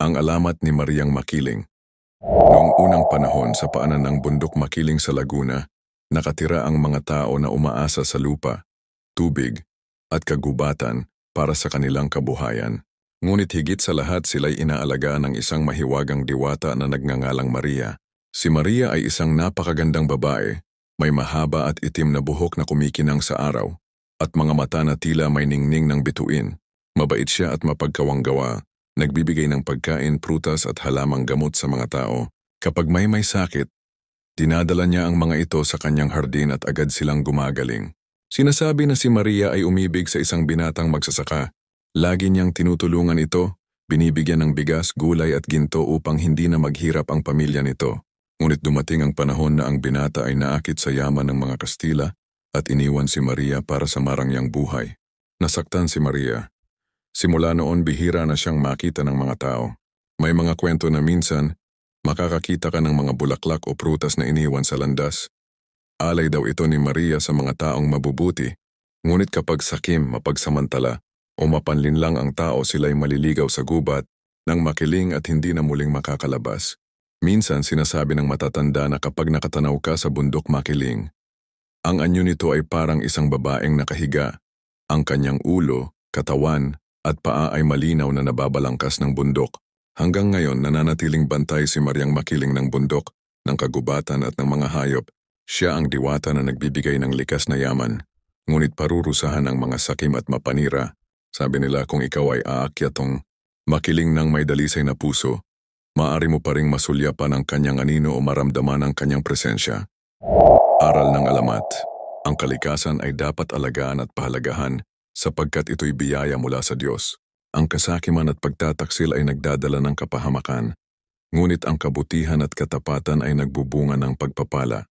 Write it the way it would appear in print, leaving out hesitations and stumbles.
Ang alamat ni Mariang Makiling. Noong unang panahon sa paanan ng bundok Makiling sa Laguna, nakatira ang mga tao na umaasa sa lupa, tubig, at kagubatan para sa kanilang kabuhayan. Ngunit higit sa lahat sila'y inaalagaan ng isang mahiwagang diwata na nagngangalang Maria. Si Maria ay isang napakagandang babae, may mahaba at itim na buhok na kumikinang sa araw, at mga mata na tila may ningning ng bituin. Mabait siya at mapagkawanggawa, nagbibigay ng pagkain, prutas at halamang gamot sa mga tao. Kapag may sakit, dinadala niya ang mga ito sa kanyang hardin at agad silang gumagaling. Sinasabi na si Maria ay umibig sa isang binatang magsasaka. Lagi niyang tinutulungan ito, binibigyan ng bigas, gulay at ginto upang hindi na maghirap ang pamilya nito. Ngunit dumating ang panahon na ang binata ay naakit sa yaman ng mga Kastila at iniwan si Maria para sa marangyang buhay. Nasaktan si Maria. Simula noon bihira na siyang makita ng mga tao. May mga kwento na minsan, makakakita ka ng mga bulaklak o prutas na iniwan sa landas. Alay daw ito ni Maria sa mga taong mabubuti, ngunit kapag sakim, mapagsamantala, o mapanlin lang ang tao sila'y maliligaw sa gubat ng makiling at hindi na muling makakalabas. Minsan sinasabi ng matatanda na kapag nakatanaw ka sa bundok Makiling, ang anyo nito ay parang isang babaeng nakahiga. Ang kanyang ulo, katawan, at paa ay malinaw na nababalangkas ng bundok. Hanggang ngayon nananatiling bantay si Mariang Makiling ng bundok, ng kagubatan at ng mga hayop. Siya ang diwata na nagbibigay ng likas na yaman. Ngunit parurusahan ang mga sakim at mapanira. Sabi nila kung ikaw ay aakyatong makiling ng may dalisay na puso, maaari mo pa ring masulyapan ang kanyang anino o maramdaman ang kanyang presensya. Aral ng alamat. Ang kalikasan ay dapat alagaan at pahalagahan sapagkat ito'y biyaya mula sa Diyos. Ang kasakiman at pagtataksil ay nagdadala ng kapahamakan, ngunit ang kabutihan at katapatan ay nagbubunga ng pagpapala.